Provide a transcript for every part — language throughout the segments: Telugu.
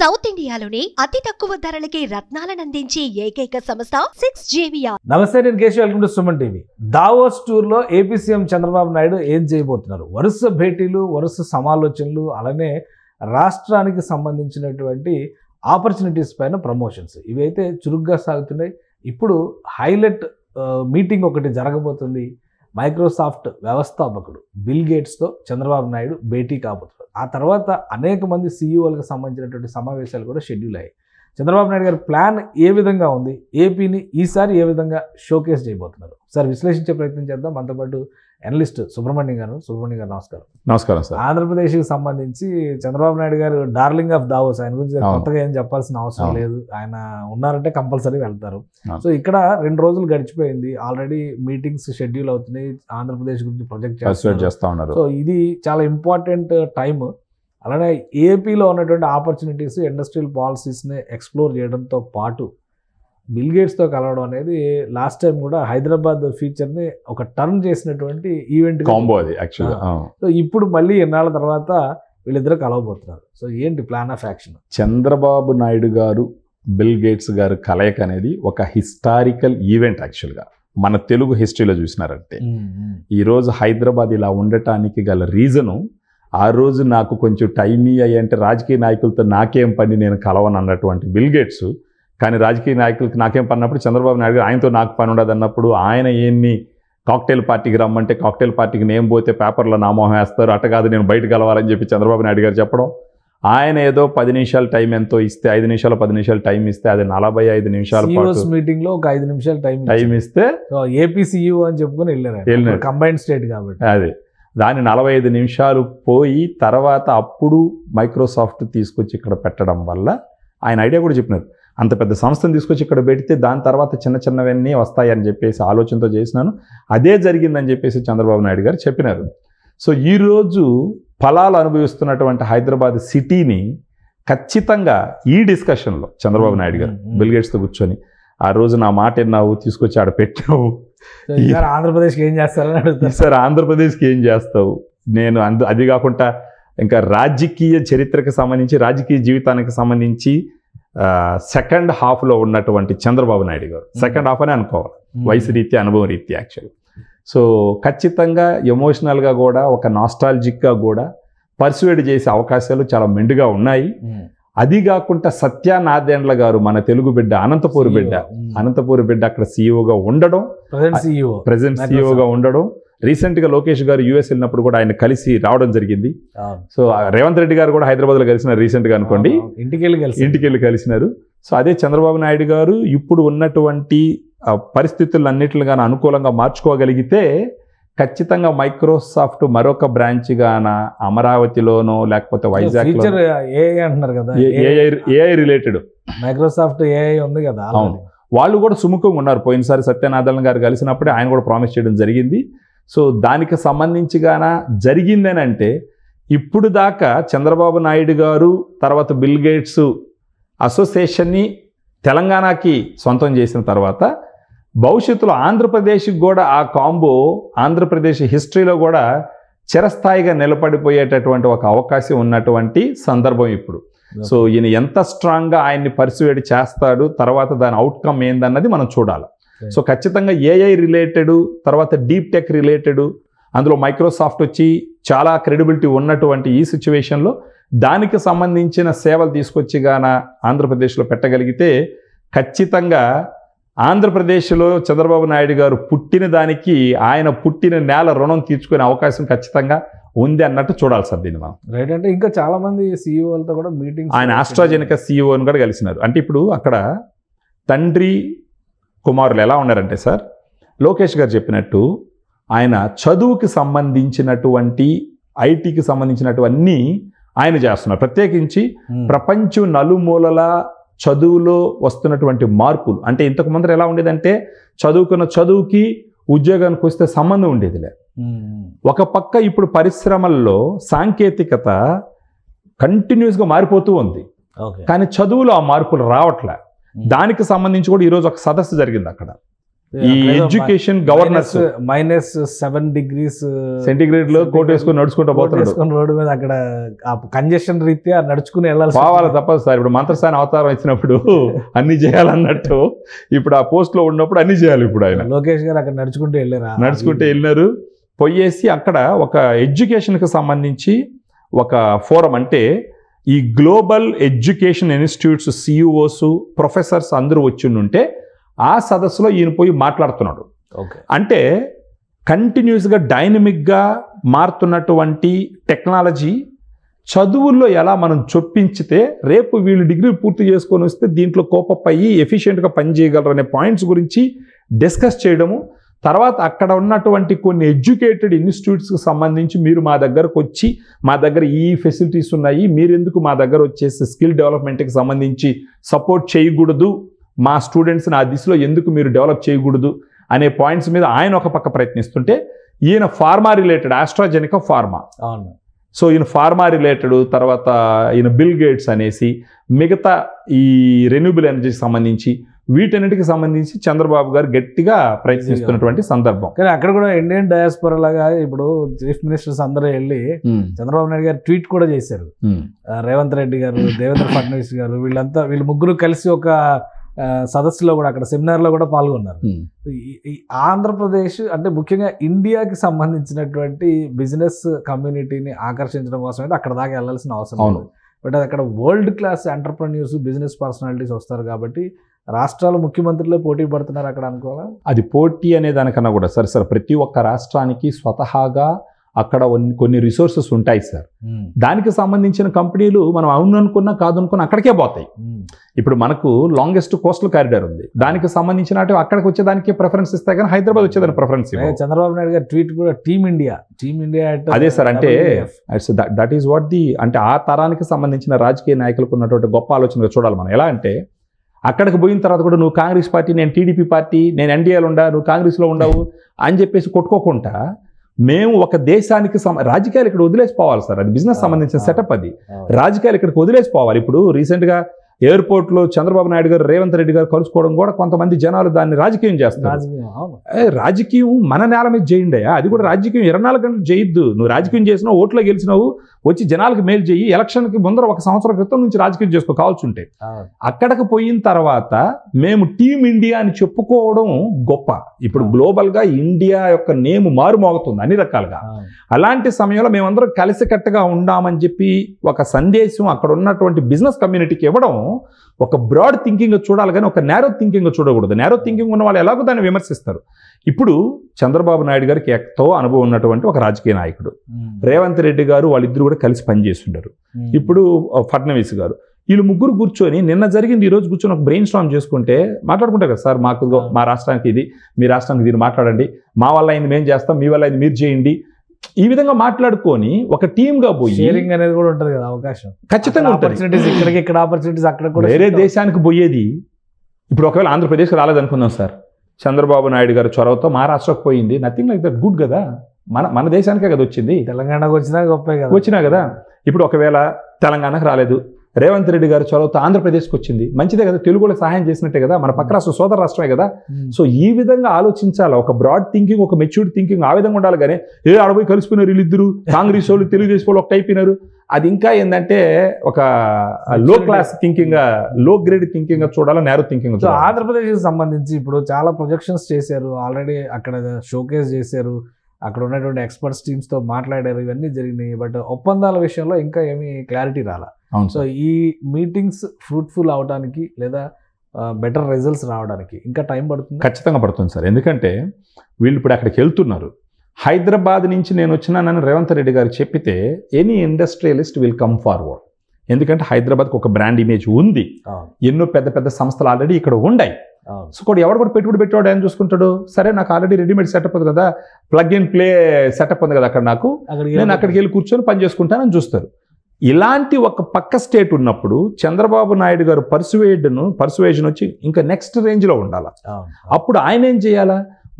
సౌత్ ఇండియాలోనే అతి తక్కువ ధరలకి రత్నాలను అందించే ఏకైక సంస్థ 6JVR. నమస్తే, నేను Keshav. Welcome to Suman TV. Davos టూర్లో ఏపీ సీఎం చంద్రబాబు నాయుడు ఏం చేయబోతున్నారు? వరుస భేటీలు, వరుస సమాలోచనలు, అలానే రాష్ట్రానికి సంబంధించినటువంటి ఆపర్చునిటీస్ పైన ప్రమోషన్స్ ఇవైతే చురుగ్గా సాగుతున్నాయి. ఇప్పుడు హైలైట్ మీటింగ్ ఒకటి జరగబోతుంది. మైక్రోసాఫ్ట్ వ్యవస్థాపకుడు బిల్ గేట్స్తో చంద్రబాబు నాయుడు భేటీ కాబోతున్నారు. ఆ తర్వాత అనేక మంది సీఈఓలకు సంబంధించినటువంటి సమావేశాలు కూడా షెడ్యూల్ అయ్యాయి. చంద్రబాబు నాయుడు గారి ప్లాన్ ఏ విధంగా ఉంది, ఏపీని ఈసారి ఏ విధంగా షోకేస్ చేయబోతున్నారు, సార్ విశ్లేషించే ప్రయత్నం చేద్దాం. మనతో పాటు అనలిస్ట్ సుబ్రహ్మణ్యం గారు. నమస్కారం. నమస్కారం సార్. ఆంధ్రప్రదేశ్కి సంబంధించి చంద్రబాబు నాయుడు గారు డార్లింగ్ ఆఫ్ దావోస్, ఆయన గురించి కొత్తగా ఏం చెప్పాల్సిన అవసరం లేదు. ఆయన ఉన్నారంటే కంపల్సరీ వెళ్తారు. సో ఇక్కడ 2 రోజులు గడిచిపోయింది, ఆల్రెడీ మీటింగ్స్ షెడ్యూల్ అవుతున్నాయి, ఆంధ్రప్రదేశ్ గురించి ప్రొజెక్ట్ చేస్తా ఉన్నారు. సో ఇది చాలా ఇంపార్టెంట్ టైం. అలానే ఏపీలో ఉన్నటువంటి ఆపర్చునిటీస్, ఇండస్ట్రియల్ పాలసీస్ని ఎక్స్ప్లోర్ చేయడంతో పాటు బిల్ గేట్స్తో కలవడం అనేది లాస్ట్ టైం కూడా హైదరాబాద్ ఫీచర్ని ఒక టర్న్ చేసినటువంటి ఈవెంట్ కాంబో అది యాక్చువల్గా. సో ఇప్పుడు మళ్ళీ ఎన్నాళ్ళ తర్వాత వీళ్ళిద్దరు కలవబోతున్నారు. సో ఏంటి plan of action? Chandrababu Naidu గారు, బిల్ గేట్స్ గారు కలయిక అనేది ఒక హిస్టారికల్ ఈవెంట్ యాక్చువల్గా. మన తెలుగు హిస్టరీలో చూసినారంటే ఈరోజు హైదరాబాద్ ఇలా ఉండటానికి గల రీజను, ఆ రోజు నాకు కొంచెం టైమీ అయ్యంటే రాజకీయ నాయకులతో నాకేం పని, నేను కలవను అన్నటువంటి బిల్ గేట్స్, కానీ రాజకీయ నాయకులకి నాకేం పన్నప్పుడు చంద్రబాబు నాయుడు గారు ఆయనతో నాకు పని ఉండదు అన్నప్పుడు ఆయన ఏంని కాక్టైల్ పార్టీకి రమ్మంటే కాక్టైల్ పార్టీకి నేను పోతే పేపర్లో నామోహం వేస్తారు, అట్ట కాదు నేను బయట కలవాలని చెప్పి చంద్రబాబు నాయుడు గారు చెప్పడం. ఆయన ఏదో 10 నిమిషాలు టైం ఎంతో ఇస్తే, 5 నిమిషాలు 10 నిమిషాలు టైం ఇస్తే, అది 45 నిమిషాల పాటు మీటింగ్ లో ఒక 5 నిమిషాలు టైం ఇస్తే ఏపీ సీఈఓ అని చెప్పుకొని వెళ్ళారు, కంబైన్డ్ స్టేట్ కాబట్టి. అదే దాన్ని 45 నిమిషాలు పోయి తర్వాత అప్పుడు మైక్రోసాఫ్ట్ తీసుకొచ్చి ఇక్కడ పెట్టడం వల్ల ఆయన ఐడియా కూడా చెప్పినారు, అంత పెద్ద సంస్థను తీసుకొచ్చి ఇక్కడ పెడితే దాని తర్వాత చిన్న చిన్నవన్నీ వస్తాయని చెప్పేసి ఆలోచనతో చేసినాను, అదే జరిగిందని చెప్పేసి చంద్రబాబు నాయుడు గారు చెప్పినారు. సో ఈరోజు ఫలాలు అనుభవిస్తున్నటువంటి హైదరాబాద్ సిటీని ఖచ్చితంగా ఈ డిస్కషన్లో చంద్రబాబు నాయుడు గారు బిల్ గేట్స్తో కూర్చొని, ఆ రోజు నా మాట ఎన్నావు, తీసుకొచ్చి ఆడ పెట్టావు, ఆంధ్రప్రదేశ్కి ఏం చేస్తారని అడుగుతారు. సార్ ఆంధ్రప్రదేశ్కి ఏం చేస్తావు, నేను అది కాకుండా ఇంకా రాజకీయ చరిత్రకు సంబంధించి, రాజకీయ జీవితానికి సంబంధించి సెకండ్ హాఫ్లో ఉన్నటువంటి చంద్రబాబు నాయుడు గారు, సెకండ్ హాఫ్ అని అనుకోవాలి, వయసు రీత్యా, అనుభవం రీత్యా యాక్చువల్. సో ఖచ్చితంగా ఎమోషనల్గా కూడా, ఒక నాస్టాలజిక్గా కూడా పర్సువేడ్ చేసే అవకాశాలు చాలా మెండుగా ఉన్నాయి. అది కాకుండా సత్యానాదేండ్ల గారు, మన తెలుగు బిడ్డ, అనంతపూర్ బిడ్డ అక్కడ సీఈఓగా ఉండడం, ప్రెజెంట్ సీఈఓగా ఉండడం. రీసెంట్గా లోకేష్ గారు యూఎస్ వెళ్ళినప్పుడు కూడా ఆయన కలిసి రావడం జరిగింది. సో రేవంత్ రెడ్డి గారు కూడా హైదరాబాద్లో కలిసినారు రీసెంట్గా అనుకోండి, ఇంటికి వెళ్ళి కలిసినారు. సో అదే చంద్రబాబు నాయుడు గారు ఇప్పుడు ఉన్నటువంటి పరిస్థితులన్నిటిని గాన అనుకూలంగా మార్చుకోగలిగితే ఖచ్చితంగా మైక్రోసాఫ్ట్ మరొక బ్రాంచ్ గాన అమరావతిలోనో లేకపోతే వైజాగ్ అంటున్నారు కదా, ఏఐ రిలేటెడ్ మైక్రోసాఫ్ట్ ఏఐ ఉంది కదా, అవును, వాళ్ళు కూడా సుముఖంగా ఉన్నారు. పోయినసారి సత్యనారాయణ గారు కలిసినప్పుడే ఆయన కూడా ప్రామిస్ చేయడం జరిగింది. సో దానికి సంబంధించి గాన జరిగిందని అంటే, ఇప్పుడు దాకా చంద్రబాబు నాయుడు గారు తర్వాత బిల్ గేట్స్ అసోసియేషన్ని తెలంగాణకి సొంతం చేసిన తర్వాత భవిష్యత్తులో ఆంధ్రప్రదేశ్కి కూడా ఆ కాంబో ఆంధ్రప్రదేశ్ హిస్టరీలో కూడా చిరస్థాయిగా నిలబడిపోయేటటువంటి ఒక అవకాశం ఉన్నటువంటి సందర్భం ఇప్పుడు. సో ఈయన ఎంత స్ట్రాంగ్గా ఆయన్ని పర్సువేడ్ చేస్తాడు, తర్వాత దాని అవుట్కమ్ ఏందన్నది మనం చూడాలి. సో ఖచ్చితంగా ఏఐ రిలేటెడ్, తర్వాత డీప్ టెక్ రిలేటెడ్, అందులో మైక్రోసాఫ్ట్ వచ్చి చాలా క్రెడిబిలిటీ ఉన్నటువంటి ఈ సిచ్యువేషన్లో దానికి సంబంధించిన సేవలు తీసుకొచ్చి గాన ఆంధ్రప్రదేశ్లో పెట్టగలిగితే ఖచ్చితంగా ఆంధ్రప్రదేశ్లో చంద్రబాబు నాయుడు గారు పుట్టిన దానికి, ఆయన పుట్టిన నేల రుణం తీర్చుకునే అవకాశం ఖచ్చితంగా ఉంది అన్నట్టు చూడాలి సార్ దీన్ని మనం. రైట్. అంటే ఇంకా చాలా మంది సీఈఓలతో కూడా మీటింగ్, ఆయన ఆస్ట్రాజెనికా సీఈఓని కూడా కలిసినారు. అంటే ఇప్పుడు అక్కడ తండ్రి కుమారులు ఎలా ఉన్నారంటే సార్, లోకేష్ గారు చెప్పినట్టు ఆయన చదువుకి సంబంధించినటువంటి, ఐటీకి సంబంధించినటువన్నీ ఆయన చేస్తున్నారు. ప్రత్యేకించి ప్రపంచం నలుమూలల చదువులో వస్తున్నటువంటి మార్పులు, అంటే ఇంతకు ముందర ఎలా ఉండేదంటే చదువుకున్న చదువుకి ఉద్యోగానికి వస్తే సంబంధం ఉండేదిలే. ఒక పక్క ఇప్పుడు పరిశ్రమల్లో సాంకేతికత కంటిన్యూస్గా మారిపోతూ ఉంది, కానీ చదువులో ఆ మార్పులు రావట్లే. దానికి సంబంధించి కూడా ఈరోజు ఒక సదస్సు జరిగింది అక్కడ. ఈ ఎడ్యుకేషన్ గవర్నర్స్ -7 degrees సెంటిగ్రేడ్ లో కోట్ వేసుకొని నడుచుకుంటూ పోతున్నాడు రోడ్డు మీద. అక్కడ కంజెషన్ రీత్యా నడుచుకుని వెళ్ళాలి, పోవాలి తప్పదు సార్. ఇప్పుడు మంత్రస్థానం అవతారం ఇచ్చినప్పుడు అన్ని చేయాలన్నట్టు ఇప్పుడు ఆ పోస్ట్ లో ఉన్నప్పుడు అన్ని చేయాలి. ఇప్పుడు ఆయన లోకేష్ గారు అక్కడ నడుచుకుంటూ వెళ్ళారు. పోయేసి అక్కడ ఒక ఎడ్యుకేషన్కి సంబంధించి ఒక ఫోరం, అంటే ఈ global education institutes CEOs professors అందరూ వచ్చి ఉంటే ఆ సదస్సులో ఈయన పోయి మాట్లాడుతున్నాడు. అంటే కంటిన్యూస్గా డైనమిక్గా మారుతున్నటువంటి టెక్నాలజీ చదువుల్లో ఎలా మనం చొప్పించితే రేపు వీళ్ళు డిగ్రీ పూర్తి చేసుకొని వస్తే దీంట్లో కోపప్ అయ్యి ఎఫిషియెంట్గా పనిచేయగలరు అనే పాయింట్స్ గురించి డిస్కస్ చేయడము. తర్వాత అక్కడ ఉన్నటువంటి కొన్ని ఎడ్యుకేటెడ్ ఇన్స్టిట్యూట్స్కి సంబంధించి మీరు మా దగ్గరకు వచ్చి మా దగ్గర ఈ ఫెసిలిటీస్ ఉన్నాయి, మీరు ఎందుకు మా దగ్గర వచ్చేసి స్కిల్ డెవలప్మెంట్కి సంబంధించి సపోర్ట్ చేయకూడదు, మా స్టూడెంట్స్ని ఆ దిశలో ఎందుకు మీరు డెవలప్ చేయకూడదు అనే పాయింట్స్ మీద ఆయన ఒక పక్క ప్రయత్నిస్తుంటే ఈయన pharma related, AstraZeneca pharma, so ఈయన ఫార్మా రిలేటెడ్, తర్వాత ఈయన బిల్ గేట్స్ అనేసి మిగతా ఈ రెన్యూబుల్ ఎనర్జీకి సంబంధించి వీటన్నిటికి సంబంధించి చంద్రబాబు గారు గట్టిగా ప్రయత్నిస్తున్నటువంటి సందర్భం. కానీ అక్కడ కూడా ఇండియన్ డయాస్పోరా లాగా ఇప్పుడు చీఫ్ మినిస్టర్స్ అందరూ వెళ్ళి చంద్రబాబు నాయుడు గారు ట్వీట్ కూడా చేశారు. రేవంత్ రెడ్డి గారు, దేవేంద్ర ఫడ్నవీస్ గారు, వీళ్ళు ముగ్గురు కలిసి ఒక సదస్సులో కూడా, అక్కడ సెమినార్లో కూడా పాల్గొన్నారు. ఈ ఆంధ్రప్రదేశ్ అంటే ముఖ్యంగా ఇండియాకి సంబంధించినటువంటి బిజినెస్ కమ్యూనిటీని ఆకర్షించడం కోసం అయితే అక్కడ దాకా వెళ్ళాల్సిన అవసరం లేదు. బట్ అది అక్కడ world class entrepreneurs, business personalities వస్తారు కాబట్టి రాష్ట్రాల ముఖ్యమంత్రులే పోటీ పడుతున్నారు అక్కడ అనుకోవాలా. అది పోటీ అనే దానికన్నా కూడా సార్ ప్రతి ఒక్క రాష్ట్రానికి స్వతహాగా అక్కడ కొన్ని రిసోర్సెస్ ఉంటాయి సార్. దానికి సంబంధించిన కంపెనీలు మనం అవును అనుకున్నా కాదు అనుకున్నా అక్కడికే పోతాయి. ఇప్పుడు మనకు లాంగెస్ట్ కోస్టల్ కారిడార్ ఉంది, దానికి సంబంధించిన అక్కడికి వచ్చేదానికి ప్రిఫరెన్స్ ఇస్తాయి, కానీ హైదరాబాద్ వచ్చేదానికి ప్రిఫరెన్స్. చంద్రబాబు నాయుడు గారు ట్వీట్ కూడా టీమ్ ఇండియా అదే సార్. అంటే దట్ ఈస్ వాట్ ది, అంటే ఆ తరానికి సంబంధించిన రాజకీయ నాయకులకు ఉన్నటువంటి గొప్ప ఆలోచనగా చూడాలి మనం. ఎలా అంటే అక్కడికి పోయిన తర్వాత కూడా నువ్వు కాంగ్రెస్ పార్టీ, నేను టీడీపీ పార్టీ, నేను ఎన్డీఏలో ఉండా, నువ్వు కాంగ్రెస్లో ఉండవు అని చెప్పేసి కొట్టుకోకుండా మేము ఒక దేశానికి రాజకీయాలు ఇక్కడ వదిలేసిపోవాలి సార్. అది బిజినెస్ సంబంధించిన సెటప్, అది రాజకీయాలు ఇక్కడికి వదిలేసిపోవాలి. ఇప్పుడు రీసెంట్గా ఎయిర్పోర్ట్లో చంద్రబాబు నాయుడు గారు, రేవంత్ రెడ్డి గారు కలుసుకోవడం కూడా కొంతమంది జనాలు దాన్ని రాజకీయం చేస్తారు. రాజకీయం మన నేల మీద చేయండి, అది కూడా రాజకీయం 24 గంటలు చేయొద్దు. నువ్వు రాజకీయం చేసినావు, ఓట్లో గెలిచినావు, వచ్చి జనాలకు మేలు చెయ్యి. ఎలక్షన్కి ముందర 1 సంవత్సరం క్రితం నుంచి రాజకీయం చేసుకో కావాల్సి ఉంటే. అక్కడికి పోయిన తర్వాత మేము టీమ్ ఇండియా అని చెప్పుకోవడం గొప్ప. ఇప్పుడు గ్లోబల్గా ఇండియా యొక్క నేమ్ మారుమోగుతుంది అన్ని రకాలుగా. అలాంటి సమయంలో మేమందరం కలిసికట్టుగా ఉండామని చెప్పి ఒక సందేశం అక్కడ ఉన్నటువంటి బిజినెస్ కమ్యూనిటీకి ఇవ్వడం ఒక బ్రాడ్ థింకింగ్ చూడాలి, కానీ ఒక నేరో థింకింగ్ చూడకూడదు. నేరో థింకింగ్ ఉన్న వాళ్ళు ఎలాగో దాన్ని విమర్శిస్తారు. ఇప్పుడు చంద్రబాబు నాయుడు గారికి ఎంతో అనుభవం ఉన్నటువంటి ఒక రాజకీయ నాయకుడు, రేవంత్ రెడ్డి గారు వాళ్ళిద్దరు కూడా కలిసి పనిచేస్తుంటారు. ఇప్పుడు ఫడ్నవీస్ గారు, వీళ్ళు ముగ్గురు కూర్చొని నిన్న జరిగింది ఈ రోజు కూర్చొని ఒక బ్రెయిన్ స్టార్మ్ చేసుకుంటే మాట్లాడుకుంటారు కదా సార్, మాకు మా రాష్ట్రానికి ఇది, మీ రాష్ట్రానికి దీన్ని మాట్లాడండి, మా వల్ల అయింది మేము చేస్తాం, మీ వల్ల అయింది మీరు చేయండి. ఈ విధంగా మాట్లాడుకొని ఒక టీమ్ గా పోయి షేరింగ్ అనేది కూడా ఉంటుంది కదా, అవకాశం ఖచ్చితంగా ఉంటుంది. ఇక్కడ ఆపర్చునిటీస్ అక్కడ కూడా. వేరే దేశానికి పోయేది ఇప్పుడు ఒకవేళ ఆంధ్రప్రదేశ్కి రాలేదనుకుందాం సార్, చంద్రబాబు నాయుడు గారు చొరవతో మహారాష్ట్రకు పోయింది, నథింగ్ లైక్ దట్ గుడ్ కదా. మన దేశానికే కదా వచ్చింది, తెలంగాణకు వచ్చినా గొప్పే కదా, వచ్చినా కదా. ఇప్పుడు ఒకవేళ తెలంగాణకు రాలేదు, రేవంత్ రెడ్డి గారు చొరవతో ఆంధ్రప్రదేశ్కి వచ్చింది, మంచిదే కదా, తెలుగులో సహాయం చేసినట్టే కదా, మన పక్క రాష్ట్రం సోదర రాష్ట్రమే కదా. సో ఈ విధంగా ఆలోచించాలి, ఒక బ్రాడ్ థింకింగ్, ఒక మెచ్యూర్డ్ థింకింగ్ ఆ విధంగా ఉండాలి. కానీ ఆడపోయి కలిసిపోయినారు వీళ్ళిద్దరు, కాంగ్రెస్ వాళ్ళు తెలుగుదేశం వాళ్ళు ఒకటి అయిపోయినారు, అది ఇంకా ఏంటంటే ఒక లో క్లాస్ థింకింగ్, లో గ్రేడ్ థింకింగ్ చూడాలి, నేరో థింకింగ్. సో ఆంధ్రప్రదేశ్కి సంబంధించి ఇప్పుడు చాలా ప్రొజెక్షన్స్ చేశారు ఆల్రెడీ, అక్కడ షోకేస్ చేశారు, అక్కడ ఉన్నటువంటి ఎక్స్పర్ట్స్ టీమ్స్తో మాట్లాడారు, ఇవన్నీ జరిగినాయి. బట్ ఒప్పందాల విషయంలో ఇంకా ఏమీ క్లారిటీ రాలా. సో ఈ మీటింగ్స్ ఫ్రూట్ఫుల్ అవడానికి లేదా బెటర్ రిజల్ట్స్ రావడానికి ఇంకా టైం పడుతుంది? ఖచ్చితంగా పడుతుంది సార్. ఎందుకంటే వీళ్ళు ఇప్పుడు అక్కడికి వెళ్తున్నారు. హైదరాబాద్ నుంచి నేను వచ్చినానని రేవంత్ రెడ్డి గారు చెప్పితే any industrialist will come forward. ఎందుకంటే హైదరాబాద్కి ఒక బ్రాండ్ ఇమేజ్ ఉంది, ఎన్నో పెద్ద పెద్ద సంస్థలు ఆల్రెడీ ఇక్కడ ఉన్నాయి. సో కూడా ఎవరు కూడా పెట్టుబడి పెట్టేవాడు ఏం చూసుకుంటాడు, సరే నాకు ఆల్రెడీ రెడీమేడ్ సెటప్ ఉంది కదా, ప్లగ్ అండ్ ప్లే సెటప్ ఉంది కదా అక్కడ, నాకు నేను అక్కడికి వెళ్ళి కూర్చొని పని చేసుకుంటానని చూస్తారు. ఇలాంటి ఒక పక్క స్టేట్ ఉన్నప్పుడు చంద్రబాబు నాయుడు గారు పర్సువేజన్ వచ్చి ఇంకా నెక్స్ట్ రేంజ్లో ఉండాలి. అప్పుడు ఆయన ఏం చేయాలా,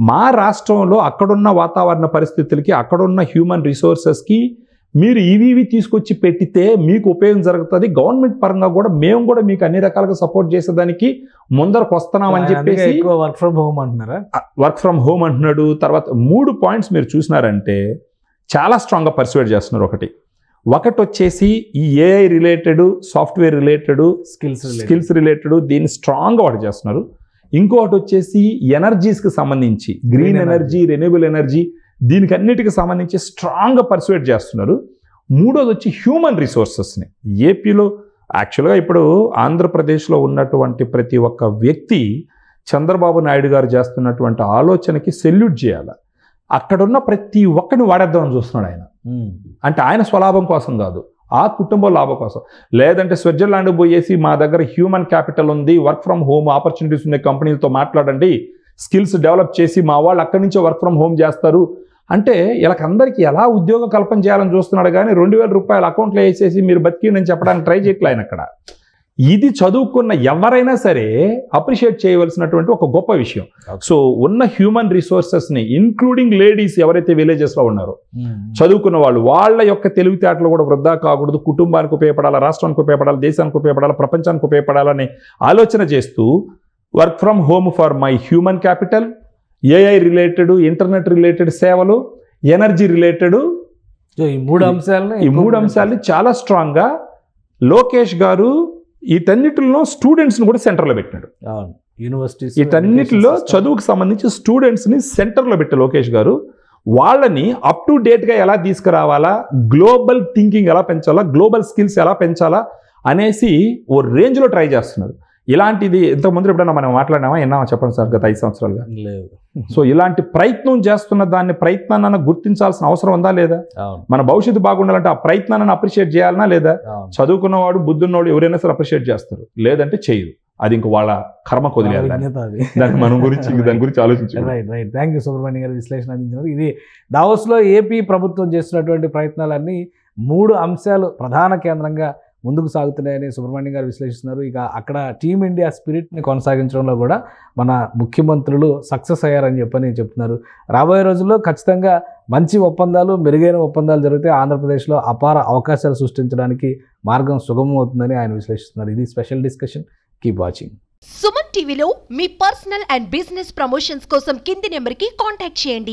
మా రాష్ట్రంలో అక్కడున్న వాతావరణ పరిస్థితులకి, అక్కడున్న హ్యూమన్ రిసోర్సెస్కి మీరు ఇవి తీసుకొచ్చి పెట్టితే మీకు ఉపయోగం జరుగుతుంది, గవర్నమెంట్ పరంగా కూడా మేము కూడా మీకు అన్ని రకాలుగా సపోర్ట్ చేసేదానికి ముందరకు వస్తున్నామని చెప్పేసి వర్క్ ఫ్రమ్ హోమ్ అంటున్నారా? వర్క్ ఫ్రమ్ హోమ్ అంటున్నాడు. తర్వాత 3 పాయింట్స్ మీరు చూసినారంటే చాలా స్ట్రాంగ్గా పర్సువేట్ చేస్తున్నారు. ఒకటి వచ్చేసి ఈ AI related, software related, skills related దీన్ని స్ట్రాంగ్గా వాడు చేస్తున్నారు. ఇంకొకటి వచ్చేసి ఎనర్జీస్కి సంబంధించి గ్రీన్ ఎనర్జీ, రెన్యూబుల్ ఎనర్జీ దీనికి అన్నిటికి సంబంధించి స్ట్రాంగ్గా పర్సువేట్ చేస్తున్నారు. మూడోది వచ్చి హ్యూమన్ రిసోర్సెస్ని ఏపీలో యాక్చువల్గా ఇప్పుడు ఆంధ్రప్రదేశ్లో ఉన్నటువంటి ప్రతి ఒక్క వ్యక్తి చంద్రబాబు నాయుడు గారు చేస్తున్నటువంటి ఆలోచనకి సెల్యూట్ చేయాలి. అక్కడున్న ప్రతి ఒక్కరిని వాడేద్దామని చూస్తున్నాడు ఆయన. అంటే ఆయన స్వలాభం కోసం కాదు, ఆ కుటుంబ లాభం కోసం. లేదంటే స్విట్జర్లాండ్ పోయేసి మా దగ్గర హ్యూమన్ క్యాపిటల్ ఉంది, వర్క్ ఫ్రమ్ హోమ్ ఆపర్చునిటీస్ ఉన్న కంపెనీలతో మాట్లాడండి, స్కిల్స్ డెవలప్ చేసి మా వాళ్ళు అక్కడి నుంచే వర్క్ ఫ్రమ్ హోమ్ చేస్తారు అంటే వీళ్ళకందరికీ ఎలా ఉద్యోగ కల్పన చేయాలని చూస్తున్నాడు. కానీ 2000 రూపాయలు అకౌంట్లో వేసేసి మీరు బతికిందని చెప్పడానికి ట్రై చేయట్లే ఆయన అక్కడ. ఇది చదువుకున్న ఎవరైనా సరే అప్రిషియేట్ చేయవలసినటువంటి ఒక గొప్ప విషయం. సో ఉన్న హ్యూమన్ రిసోర్సెస్ని ఇంక్లూడింగ్ లేడీస్ ఎవరైతే విలేజెస్లో ఉన్నారో చదువుకున్న వాళ్ళు, వాళ్ళ యొక్క తెలివితేటలు కూడా వృధా కాకూడదు, కుటుంబానికి ఉపయోగపడాలి, రాష్ట్రానికి ఉపయోగపడాలి, దేశానికి ఉపయోగపడాలి, ప్రపంచానికి ఉపయోగపడాలని ఆలోచన చేస్తూ work from home for my human capital, AI related, internet related సేవలు, ఎనర్జీ రిలేటెడ్ ఈ మూడు అంశాలని చాలా స్ట్రాంగ్గా లోకేష్ గారు వీటన్నిటిలో స్టూడెంట్స్ని కూడా సెంటర్లో పెట్టినాడు. యూనివర్సిటీస్ వీటన్నిటిలో చదువుకు సంబంధించి స్టూడెంట్స్ని సెంటర్లో పెట్టే లోకేష్ గారు వాళ్ళని అప్ టు డేట్గా ఎలా తీసుకురావాలా, గ్లోబల్ థింకింగ్ ఎలా పెంచాలా, గ్లోబల్ స్కిల్స్ ఎలా పెంచాలా అనేసి ఓ రేంజ్లో ట్రై చేస్తున్నారు. ఇలాంటిది ఇంతకుముందు ఎప్పుడైనా మనం మాట్లాడినామా ఎన్నామా చెప్పండి సార్ గత 5 సంవత్సరాలుగా? లేదు. సో ఇలాంటి ప్రయత్నం చేస్తున్న దాన్ని ప్రయత్నాన్ని గుర్తించాల్సిన అవసరం ఉందా లేదా? మన భవిష్యత్తు బాగుండాలంటే ఆ ప్రయత్నాన్ని అప్రిషియేట్ చేయాలన్నా లేదా? చదువుకున్నవాడు, బుద్ధున్నవాడు ఎవరైనా సరే అప్రిషియేట్ చేస్తారు, లేదంటే చేయరు. అది ఇంక వాళ్ళ కర్మ కొదిలేదు. దాని మనం దాని గురించి ఆలోచించాలి. రైట్. థ్యాంక్ యూ సుబ్రహ్మణ్యం గారు విశ్లేషణ అందించినారు. ఇది దావోస్లో ఏపీ ప్రభుత్వం చేస్తున్నటువంటి ప్రయత్నాలన్నీ 3 అంశాలు ప్రధాన కేంద్రంగా ముందుకు సాగుతున్నాయని సుబ్రహ్మణ్యం గారు విశ్లేషిస్తున్నారు. ఇక అక్కడ టీమిండియా స్పిరిట్ని కొనసాగించడంలో కూడా మన ముఖ్యమంత్రులు సక్సెస్ అయ్యారని చెప్తున్నారు. రాబోయే రోజుల్లో ఖచ్చితంగా మంచి ఒప్పందాలు, మెరుగైన ఒప్పందాలు జరిగితే ఆంధ్రప్రదేశ్లో అపార అవకాశాలు సృష్టించడానికి మార్గం సుగమం అవుతుందని ఆయన విశ్లేషిస్తున్నారు. ఇది special discussion. Keep watching. Suman టీవీలో మీ పర్సనల్ అండ్ బిజినెస్ ప్రమోషన్స్ కోసం కింది నెంబర్కి కాంటాక్ట్ చేయండి.